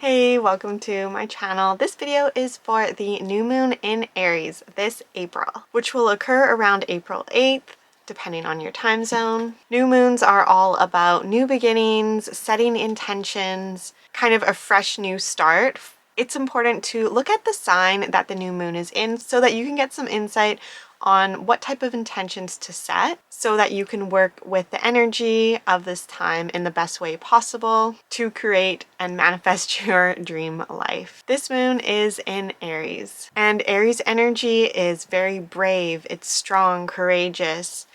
Hey, welcome to my channel. This video is for the new moon in Aries this April, which will occur around April 8th, depending on your time zone. New moons are all about new beginnings, setting intentions, kind of a fresh new start. It's important to look at the sign that the new moon is in so that you can get some insight on what type of intentions to set so that you can work with the energy of this time in the best way possible to create and manifest your dream life. This moon is in Aries, and Aries energy is very brave, it's strong, courageous.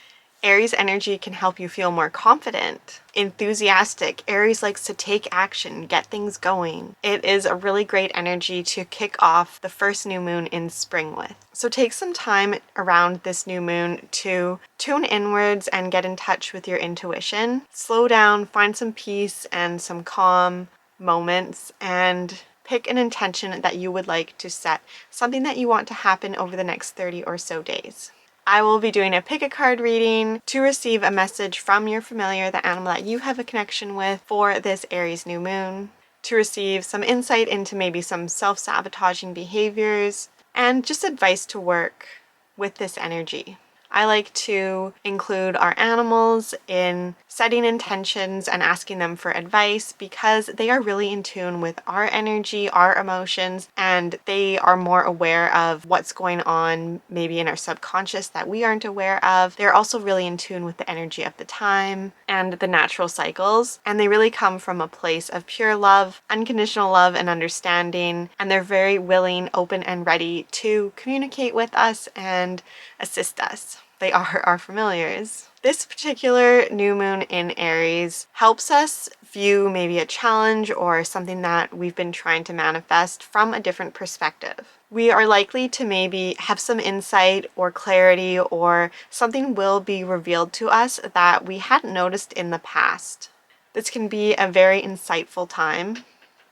Aries energy can help you feel more confident, enthusiastic. Aries likes to take action, get things going. It is a really great energy to kick off the first new moon in spring with. So take some time around this new moon to tune inwards and get in touch with your intuition. Slow down, find some peace and some calm moments, and pick an intention that you would like to set, something that you want to happen over the next 30 or so days. I will be doing a pick a card reading to receive a message from your familiar, the animal that you have a connection with for this Aries new moon, to receive some insight into maybe some self-sabotaging behaviors, and just advice to work with this energy. I like to include our animals in setting intentions and asking them for advice because they are really in tune with our energy, our emotions, and they are more aware of what's going on maybe in our subconscious that we aren't aware of. They're also really in tune with the energy of the time and the natural cycles, and they really come from a place of pure love, unconditional love and understanding, and they're very willing, open, and ready to communicate with us and assist us. They are our familiars. This particular new moon in Aries helps us view maybe a challenge or something that we've been trying to manifest from a different perspective. We are likely to maybe have some insight or clarity, or something will be revealed to us that we hadn't noticed in the past. This can be a very insightful time.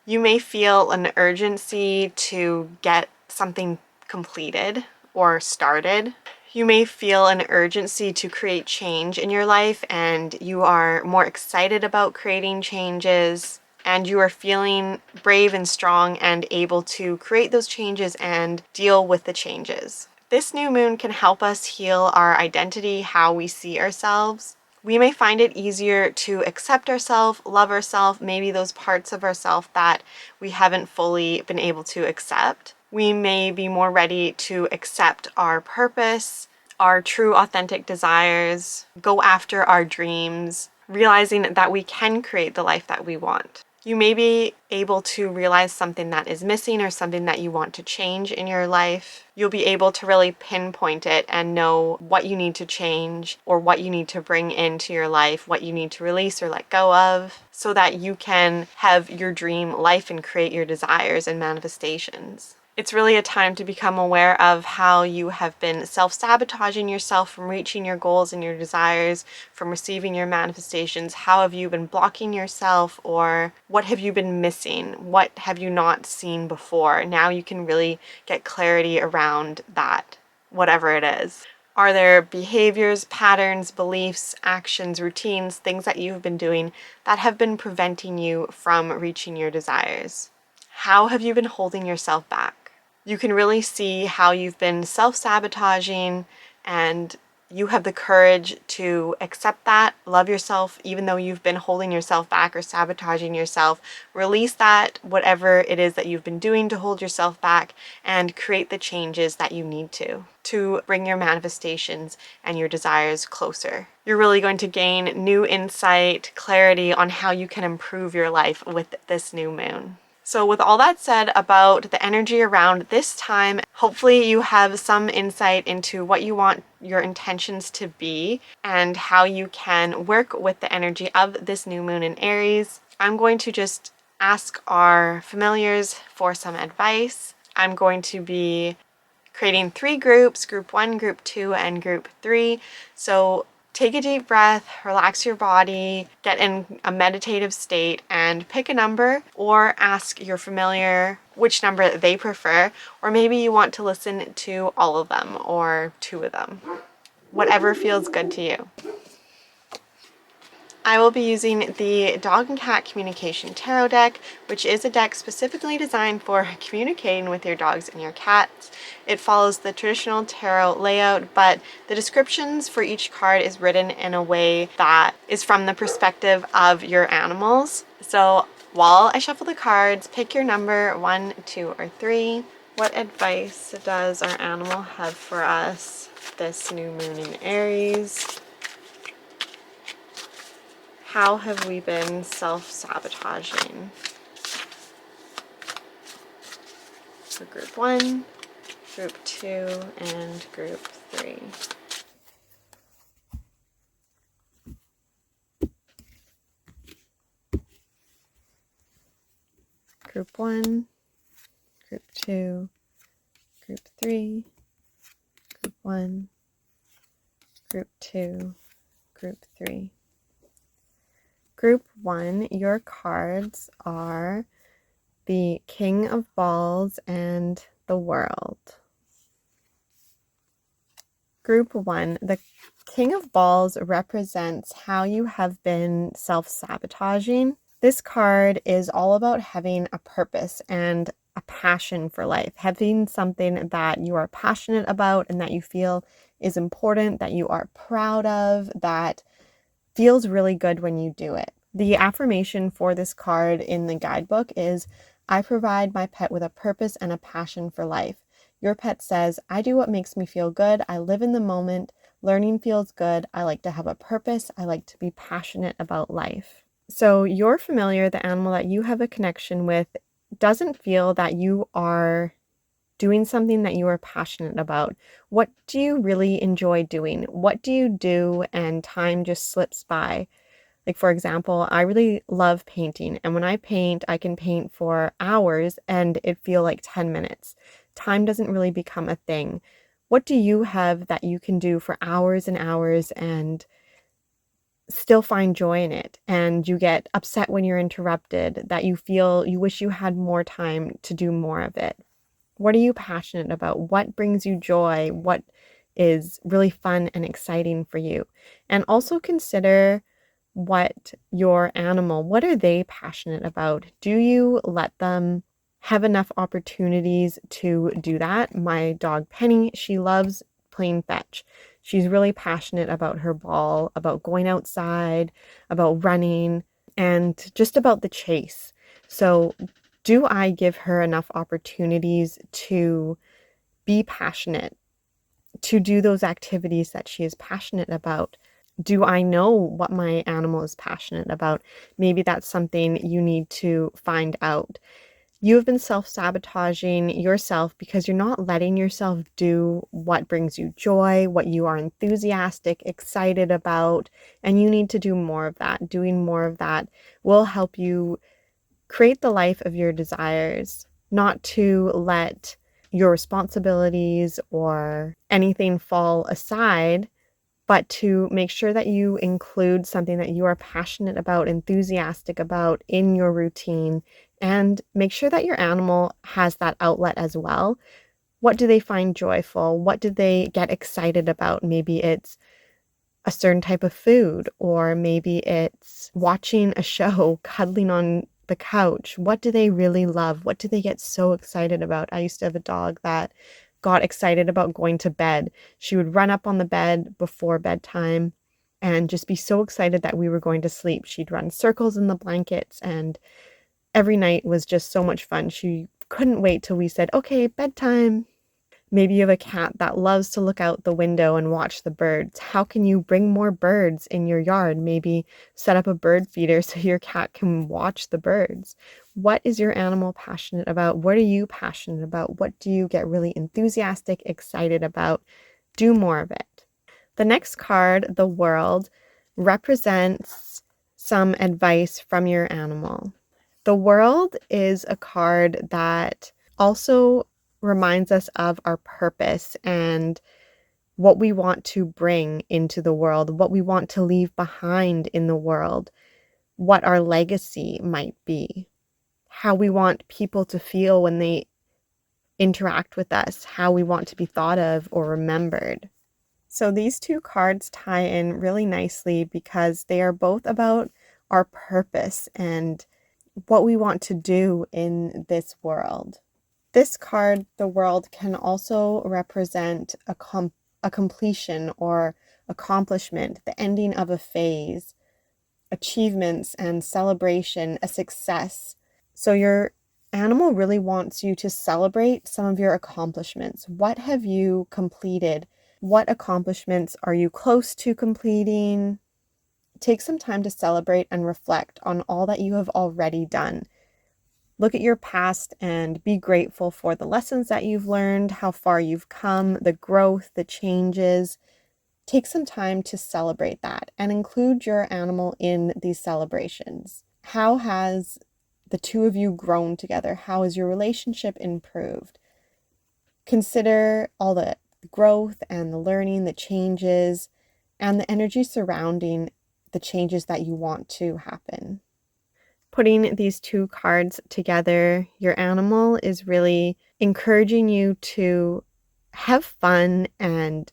You may feel an urgency to get something completed or started. You may feel an urgency to create change in your life, and you are more excited about creating changes, and you are feeling brave and strong and able to create those changes and deal with the changes. This new moon can help us heal our identity, how we see ourselves. We may find it easier to accept ourselves, love ourselves, maybe those parts of ourselves that we haven't fully been able to accept. We may be more ready to accept our purpose, our true authentic desires, go after our dreams, realizing that we can create the life that we want. You may be able to realize something that is missing or something that you want to change in your life. You'll be able to really pinpoint it and know what you need to change or what you need to bring into your life, what you need to release or let go of, so that you can have your dream life and create your desires and manifestations. It's really a time to become aware of how you have been self-sabotaging yourself from reaching your goals and your desires, from receiving your manifestations. How have you been blocking yourself, or what have you been missing? What have you not seen before? Now you can really get clarity around that, whatever it is. Are there behaviors, patterns, beliefs, actions, routines, things that you've been doing that have been preventing you from reaching your desires? How have you been holding yourself back? You can really see how you've been self-sabotaging, and you have the courage to accept that, love yourself, even though you've been holding yourself back or sabotaging yourself. Release that, whatever it is that you've been doing to hold yourself back, and create the changes that you need to bring your manifestations and your desires closer. You're really going to gain new insight, clarity on how you can improve your life with this new moon. So with all that said about the energy around this time, hopefully you have some insight into what you want your intentions to be and how you can work with the energy of this new moon in Aries. I'm going to just ask our familiars for some advice. I'm going to be creating 3 groups, group 1, group 2, and group 3. So take a deep breath, relax your body, get in a meditative state, and pick a number, or ask your familiar which number they prefer, or maybe you want to listen to all of them or 2 of them. Whatever feels good to you. I will be using the Dog and Cat Communication Tarot deck, which is a deck specifically designed for communicating with your dogs and your cats. It follows the traditional tarot layout, but the descriptions for each card is written in a way that is from the perspective of your animals. So while I shuffle the cards, pick your number 1, 2, or 3. What advice does our animal have for us this new moon in Aries? How have we been self-sabotaging? So group 1, group 2, and group 3. Group 1, group 2, group 3, group 1, group 2, group 3. Group 1, your cards are the King of Balls and the World. Group 1, the King of Balls represents how you have been self-sabotaging. This card is all about having a purpose and a passion for life, having something that you are passionate about and that you feel is important, that you are proud of, that feels really good when you do it. The affirmation for this card in the guidebook is, I provide my pet with a purpose and a passion for life. Your pet says, I do what makes me feel good. I live in the moment. Learning feels good. I like to have a purpose. I like to be passionate about life. So your familiar, the animal that you have a connection with, doesn't feel that you are doing something that you are passionate about. What do you really enjoy doing? What do you do and time just slips by? Like, for example, I really love painting, and when I paint, I can paint for hours and it feel like 10 minutes. Time doesn't really become a thing. What do you have that you can do for hours and hours and still find joy in it, and you get upset when you're interrupted, that you feel you wish you had more time to do more of it? What are you passionate about? What brings you joy? What is really fun and exciting for you? And also consider what your animal, what are they passionate about? Do you let them have enough opportunities to do that? My dog Penny, she loves playing fetch. She's really passionate about her ball, about going outside, about running, and just about the chase. So do I give her enough opportunities to be passionate, to do those activities that she is passionate about? Do I know what my animal is passionate about? Maybe that's something you need to find out. You have been self-sabotaging yourself because you're not letting yourself do what brings you joy, what you are enthusiastic, excited about, and you need to do more of that. Doing more of that will help you create the life of your desires, not to let your responsibilities or anything fall aside, but to make sure that you include something that you are passionate about, enthusiastic about in your routine, and make sure that your animal has that outlet as well. What do they find joyful? What do they get excited about? Maybe it's a certain type of food, or maybe it's watching a show, cuddling on the couch. What do they really love? What do they get so excited about? I used to have a dog that got excited about going to bed. She would run up on the bed before bedtime and just be so excited that we were going to sleep. She'd run circles in the blankets, and every night was just so much fun. She couldn't wait till we said, okay, bedtime. Maybe you have a cat that loves to look out the window and watch the birds. How can you bring more birds in your yard? Maybe set up a bird feeder so your cat can watch the birds. What is your animal passionate about? What are you passionate about? What do you get really enthusiastic, excited about? Do more of it. The next card, the World, represents some advice from your animal. The World is a card that also reminds us of our purpose and what we want to bring into the world, what we want to leave behind in the world, what our legacy might be, how we want people to feel when they interact with us, how we want to be thought of or remembered. So these two cards tie in really nicely because they are both about our purpose and what we want to do in this world. This card, the world, can also represent a completion or accomplishment, the ending of a phase, achievements and celebration, a success. So your animal really wants you to celebrate some of your accomplishments. What have you completed? What accomplishments are you close to completing? Take some time to celebrate and reflect on all that you have already done. Look at your past and be grateful for the lessons that you've learned, how far you've come, the growth, the changes. Take some time to celebrate that and include your animal in these celebrations. How has the two of you grown together? How has your relationship improved? Consider all the growth and the learning, the changes, and the energy surrounding the changes that you want to happen. Putting these two cards together, your animal is really encouraging you to have fun and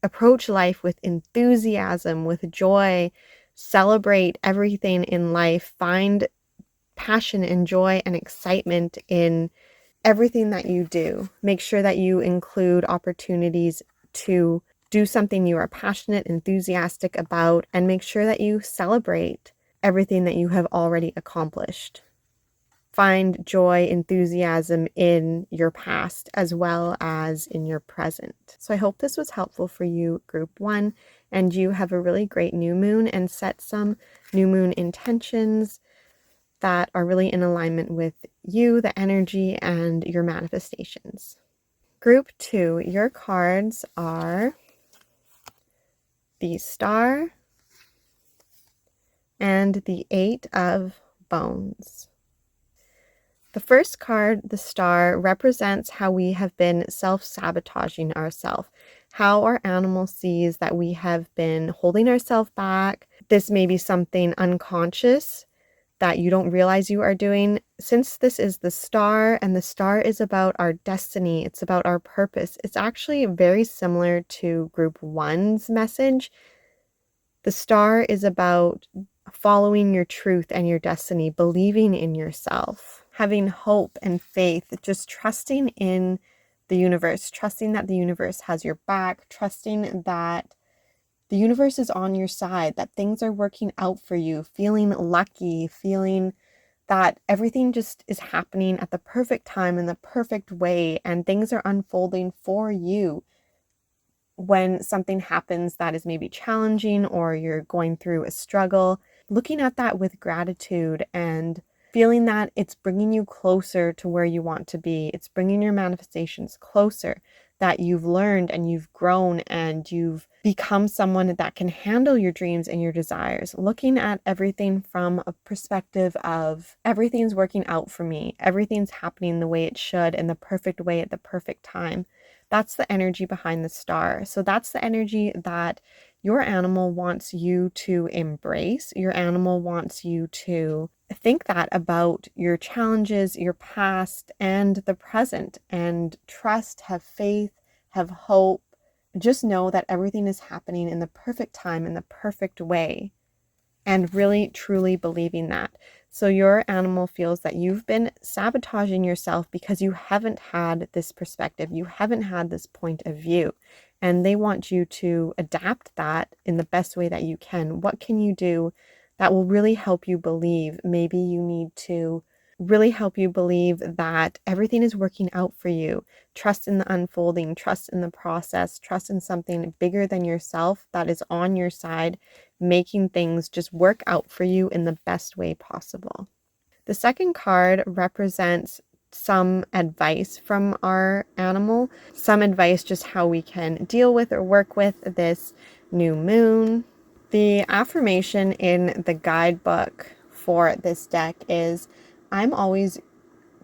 approach life with enthusiasm, with joy, celebrate everything in life, find passion and joy and excitement in everything that you do. Make sure that you include opportunities to do something you are passionate, enthusiastic about, and make sure that you celebrate everything that you have already accomplished. Find joy, enthusiasm in your past as well as in your present. So I hope this was helpful for you, Group 1, and you have a really great new moon and set some new moon intentions that are really in alignment with you, the energy, and your manifestations. Group 2, your cards are the Star and the Eight of Bones. The first card, the Star, represents how we have been self-sabotaging ourselves, how our animal sees that we have been holding ourselves back. This may be something unconscious that you don't realize you are doing. Since this is the Star, and the Star is about our destiny, it's about our purpose, it's actually very similar to Group 1's message. The Star is about following your truth and your destiny, believing in yourself, having hope and faith, just trusting in the universe, trusting that the universe has your back, trusting that the universe is on your side, that things are working out for you, feeling lucky, feeling that everything just is happening at the perfect time in the perfect way, and things are unfolding for you. When something happens that is maybe challenging or you're going through a struggle, looking at that with gratitude and feeling that it's bringing you closer to where you want to be. It's bringing your manifestations closer, that you've learned and you've grown and you've become someone that can handle your dreams and your desires. Looking at everything from a perspective of everything's working out for me. Everything's happening the way it should in the perfect way at the perfect time. That's the energy behind the Star. So that's the energy that your animal wants you to embrace. Your animal wants you to think that about your challenges, your past, and the present, and trust, have faith, have hope. Just know that everything is happening in the perfect time, in the perfect way, and really truly believing that. So your animal feels that you've been sabotaging yourself because you haven't had this perspective, you haven't had this point of view, and they want you to adapt that in the best way that you can. What can you do that will really help you believe? Maybe you need to really help you believe that everything is working out for you. Trust in the unfolding, trust in the process, trust in something bigger than yourself that is on your side, making things just work out for you in the best way possible. The second card represents some advice from our animal, some advice just how we can deal with or work with this new moon. The affirmation in the guidebook for this deck is, I'm always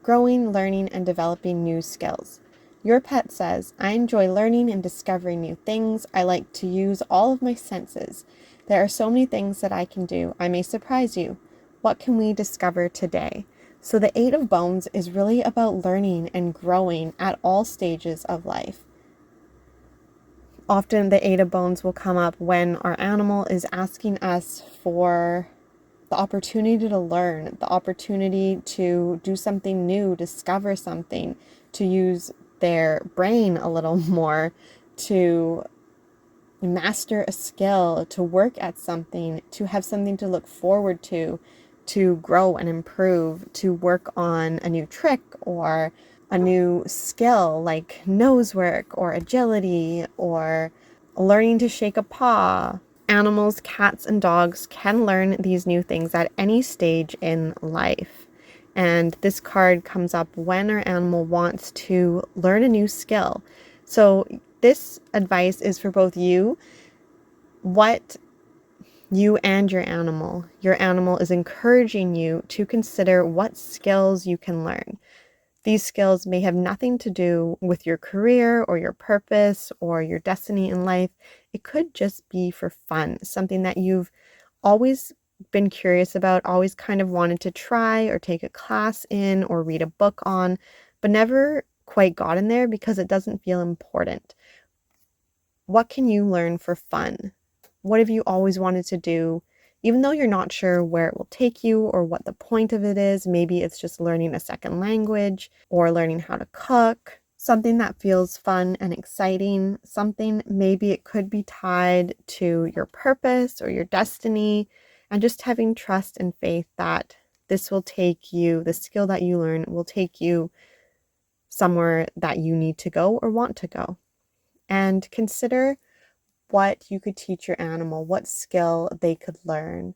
growing, learning, and developing new skills. Your pet says, I enjoy learning and discovering new things. I like to use all of my senses. There are so many things that I can do. I may surprise you. What can we discover today? So the Eight of Bones is really about learning and growing at all stages of life. Often the Eight of Bones will come up when our animal is asking us for the opportunity to learn, the opportunity to do something new, discover something, to use their brain a little more, to master a skill, to work at something, to have something to look forward to grow and improve, to work on a new trick or a new skill like nose work or agility or learning to shake a paw. Animals, cats, and dogs can learn these new things at any stage in life. And this card comes up when our animal wants to learn a new skill. So this advice is for both you, what you and your animal. Your animal is encouraging you to consider what skills you can learn. These skills may have nothing to do with your career or your purpose or your destiny in life. It could just be for fun, something that you've always been curious about, always kind of wanted to try or take a class in or read a book on, but never quite got in there because it doesn't feel important. What can you learn for fun? What have you always wanted to do? Even though you're not sure where it will take you or what the point of it is, maybe it's just learning a second language or learning how to cook, something that feels fun and exciting, something maybe it could be tied to your purpose or your destiny, and just having trust and faith that this will take you, the skill that you learn will take you somewhere that you need to go or want to go. And consider what you could teach your animal, what skill they could learn,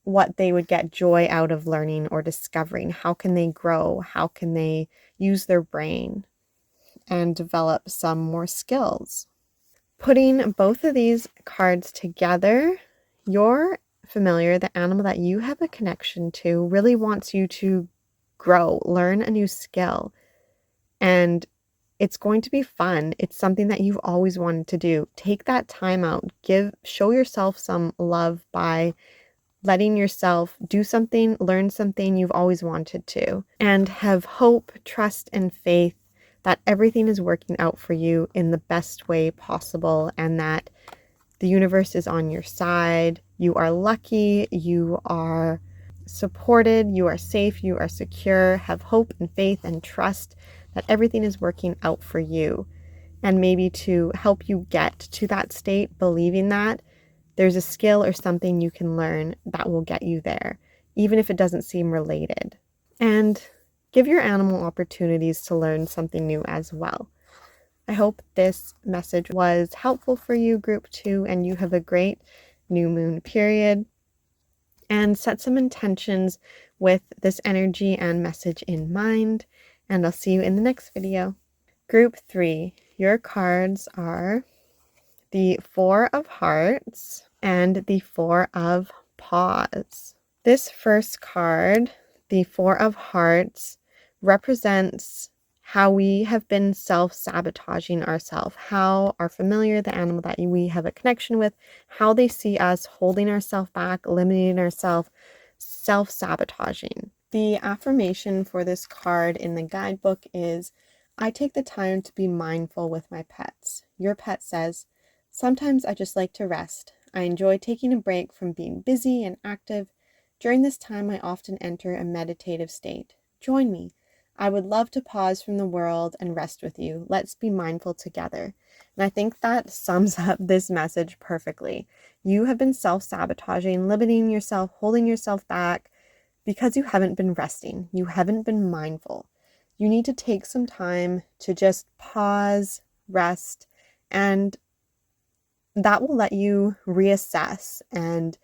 what they would get joy out of learning or discovering. How can they grow? How can they use their brain and develop some more skills? Putting both of these cards together, your familiar, the animal that you have a connection to, really wants you to grow, learn a new skill. And it's going to be fun. It's something that you've always wanted to do. Take that time out. Show yourself some love by letting yourself do something, learn something you've always wanted to, and have hope, trust, and faith that everything is working out for you in the best way possible and that the universe is on your side. You are lucky. You are supported. You are safe. You are secure. Have hope and faith and trust that everything is working out for you. And maybe to help you get to that state, believing that there's a skill or something you can learn that will get you there, even if it doesn't seem related. And give your animal opportunities to learn something new as well. I hope this message was helpful for you, Group 2, and you have a great new moon period. And set some intentions with this energy and message in mind. And I'll see you in the next video. Group 3, your cards are the Four of Hearts and the Four of Paws. This first card, the Four of Hearts, represents how we have been self-sabotaging ourselves, how our familiar, the animal that we have a connection with, how they see us holding ourselves back, limiting ourselves, self-sabotaging. The affirmation for this card in the guidebook is, I take the time to be mindful with my pets. Your pet says, sometimes I just like to rest. I enjoy taking a break from being busy and active. During this time, I often enter a meditative state. Join me. I would love to pause from the world and rest with you. Let's be mindful together. And I think that sums up this message perfectly. You have been self-sabotaging, limiting yourself, holding yourself back because you haven't been resting. You haven't been mindful. You need to take some time to just pause, rest, and that will let you reassess and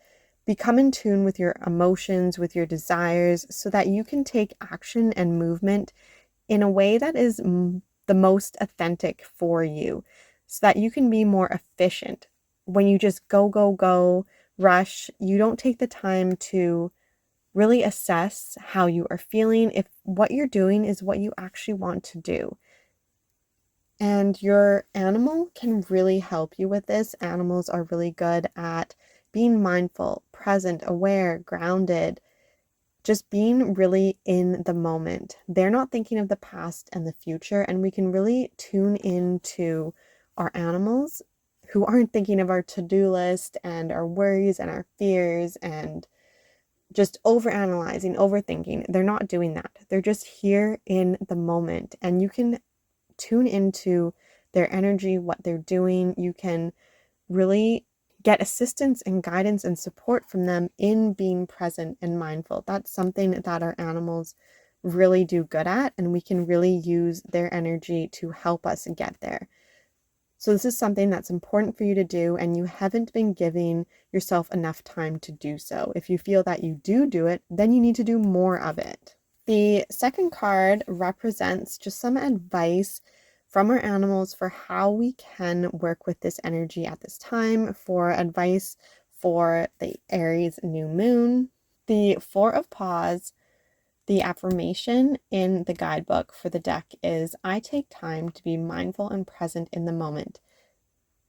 become in tune with your emotions, with your desires, so that you can take action and movement in a way that is the most authentic for you, so that you can be more efficient. When you just go, rush, you don't take the time to really assess how you are feeling, if what you're doing is what you actually want to do. And your animal can really help you with this. Animals are really good at being mindful, present, aware, grounded, just being really in the moment. They're not thinking of the past and the future, and we can really tune into our animals who aren't thinking of our to-do list and our worries and our fears and just overanalyzing, overthinking. They're not doing that. They're just here in the moment, and you can tune into their energy, what they're doing. You can really get assistance and guidance and support from them in being present and mindful. That's something that our animals really do good at, and we can really use their energy to help us get there. So this is something that's important for you to do, and you haven't been giving yourself enough time to do so. If you feel that you do it, then you need to do more of it. The second card represents just some advice from our animals for how we can work with this energy at this time, for advice for the Aries new moon. The Four of Paws, the affirmation in the guidebook for the deck is, I take time to be mindful and present in the moment.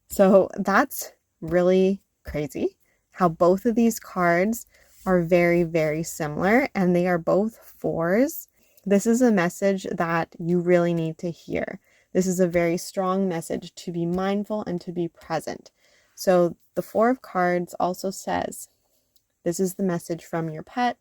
So that's really crazy how both of these cards are very, very similar, and they are both fours. This is a message that you really need to hear. This is a very strong message to be mindful and to be present. So the Four of Cards also says, this is the message from your pet.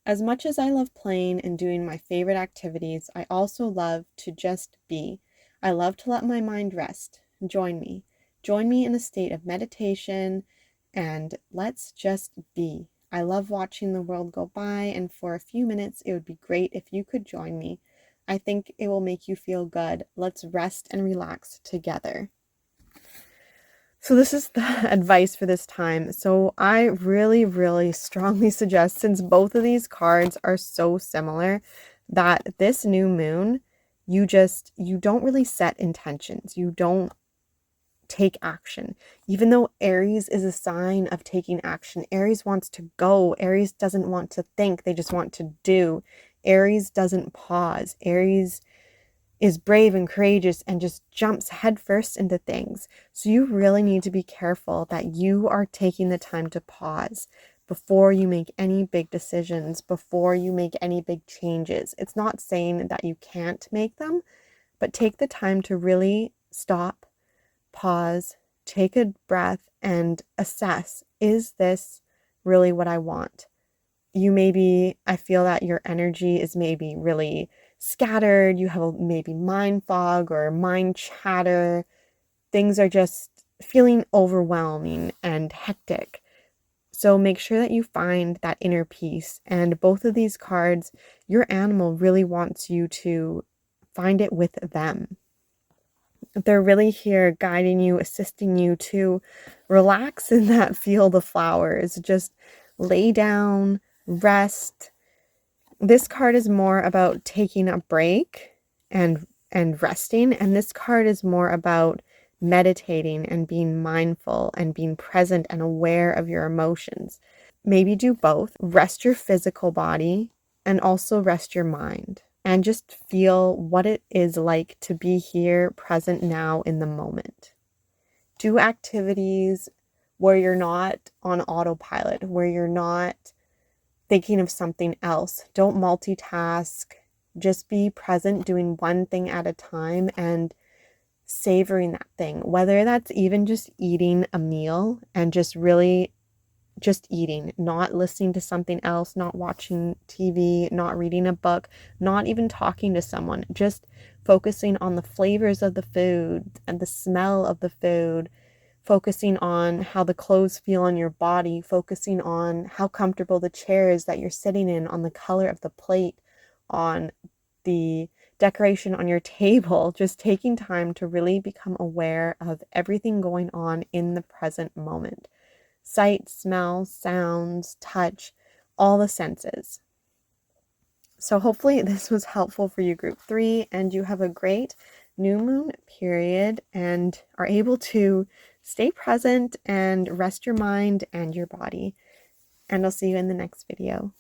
As much as I love playing and doing my favorite activities, I also love to just be. I love to let my mind rest. Join me. Join me in a state of meditation, and let's just be. I love watching the world go by, and for a few minutes, it would be great if you could join me. I think it will make you feel good. Let's rest and relax together. So this is the advice for this time. So I really, really strongly suggest, since both of these cards are so similar, that this new moon, you don't really set intentions. You don't take action. Even though Aries is a sign of taking action, Aries wants to go. Aries doesn't want to think. They just want to do. Aries doesn't pause. Aries is brave and courageous and just jumps headfirst into things. So you really need to be careful that you are taking the time to pause before you make any big decisions, before you make any big changes. It's not saying that you can't make them, but take the time to really stop, pause, take a breath, and assess, is this really what I want? I feel that your energy is maybe really scattered. You have maybe mind fog or mind chatter. Things are just feeling overwhelming and hectic. So make sure that you find that inner peace. And both of these cards, your animal really wants you to find it with them. They're really here guiding you, assisting you to relax in that field of flowers. Just lay down, rest. This card is more about taking a break and resting, and this card is more about meditating and being mindful and being present and aware of your emotions. Maybe do both. Rest your physical body and also rest your mind, and just feel what it is like to be here, present now in the moment. Do activities where you're not on autopilot, where you're not thinking of something else. Don't multitask. Just be present, doing one thing at a time and savoring that thing. Whether that's even just eating a meal and just really just eating, not listening to something else, not watching TV, not reading a book, not even talking to someone, just focusing on the flavors of the food and the smell of the food, focusing on how the clothes feel on your body, focusing on how comfortable the chair is that you're sitting in, on the color of the plate, on the decoration on your table, just taking time to really become aware of everything going on in the present moment. Sight, smell, sounds, touch, all the senses. So hopefully this was helpful for you, group 3, and you have a great new moon period and are able to stay present and rest your mind and your body. And I'll see you in the next video.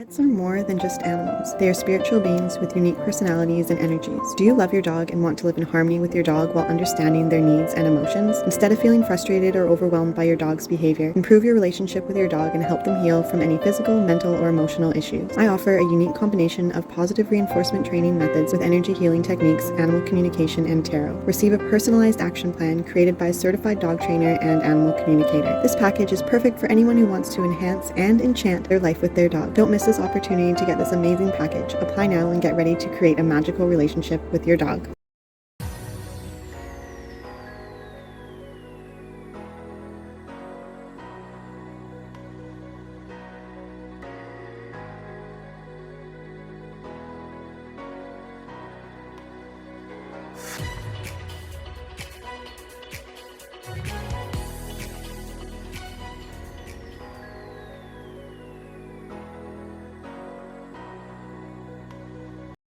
Pets are more than just animals. They are spiritual beings with unique personalities and energies. Do you love your dog and want to live in harmony with your dog while understanding their needs and emotions? Instead of feeling frustrated or overwhelmed by your dog's behavior, improve your relationship with your dog and help them heal from any physical, mental, or emotional issues. I offer a unique combination of positive reinforcement training methods with energy healing techniques, animal communication, and tarot. Receive a personalized action plan created by a certified dog trainer and animal communicator. This package is perfect for anyone who wants to enhance and enchant their life with their dog. Don't miss this opportunity to get this amazing package. Apply now and get ready to create a magical relationship with your dog.